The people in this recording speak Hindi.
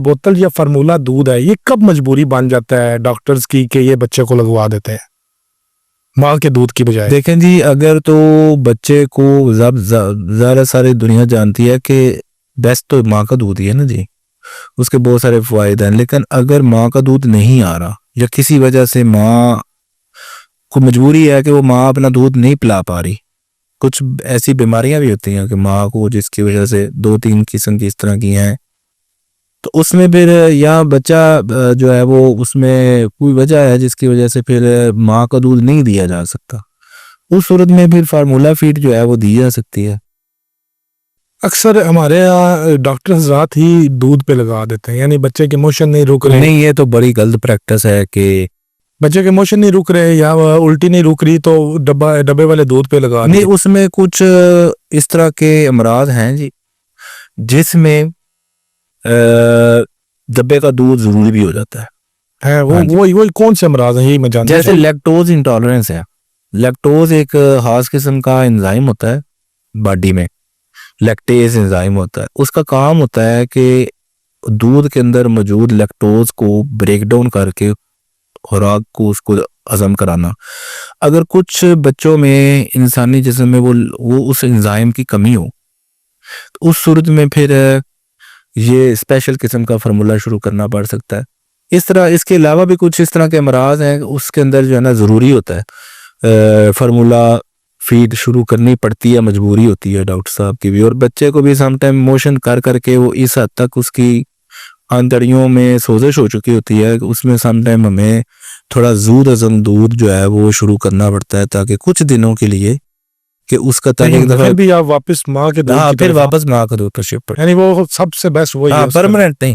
बोतल या फार्मूला दूध है, ये कब मजबूरी बन जाता है डॉक्टर्स की कि ये बच्चे को लगवा देते हैं माँ के दूध की बजाय? देखें जी, अगर तो बच्चे को ज़्यादा सारी दुनिया जानती है कि बेस्ट तो माँ का दूध ही है ना जी, उसके बहुत सारे फ़ायदे हैं। लेकिन अगर माँ का दूध नहीं आ रहा या किसी वजह से माँ को मजबूरी है कि वो माँ अपना दूध नहीं पिला पा रही, कुछ ऐसी बीमारियां भी होती हैं कि माँ को जिसकी वजह से 2-3 किस्म की इस तरह की हैं, तो उसमें फिर या बच्चा जो है वो उसमें कोई वजह है जिसकी वजह से फिर माँ का दूध नहीं दिया जा सकता, उस सूरत में फिर फार्मूला फीड जो है वो दी जा सकती है। अक्सर हमारे यहाँ डॉक्टर हजरात ही दूध पे लगा देते हैं, यानी बच्चे के मोशन नहीं रुक रहे। नहीं, ये तो बड़ी गलत प्रैक्टिस है कि बच्चे के मोशन नहीं रुक रहे या उल्टी नहीं रुक रही तो डब्बे वाले दूध पे लगा नहीं, दिए। उसमें कुछ इस तरह के अमराज हैं जी जिसमें डब्बे का दूध जरूरी भी हो जाता है वो हाँ जी। वही कौन से अमराज हैं, यही मैं जानना जैसे चाहूँ। लैक्टोज इंटॉलरेंस है। लैक्टोज एक खास किस्म का एंजाइम होता है बॉडी में, लैक्टेज एंजाइम होता है, उसका काम होता है कि दूध के अंदर मौजूद लैक्टोज को ब्रेक डाउन करके खुराक को उसको हजम कराना। अगर कुछ बच्चों में इंसानी जिस्म में वो उस एंजाइम की कमी हो तो उस सूरत में फिर ये स्पेशल किस्म का फार्मूला शुरू करना पड़ सकता है। इस तरह इसके अलावा भी कुछ इस तरह के अमराज हैं, उसके अंदर जो है ना ज़रूरी होता है फार्मूला फीड शुरू करनी पड़ती है, मजबूरी होती है डॉक्टर साहब की भी। और बच्चे को भी समटाइम मोशन कर करके वो इस हद तक उसकी आंतड़ियों में सोजिश हो चुकी होती है कि उसमें समटाइम हमें थोड़ा जूद अज़म दूध जो है वो शुरू करना पड़ता है ताकि कुछ दिनों के लिए कि उसका तक एक दफा फिर भी आप वापस माँ के दूध की फिर तरफ, वापस माँ का दूध पर शिफ्ट, यानी वो सबसे बेस्ट वही है हाँ, उसका। परमानेंट नहीं।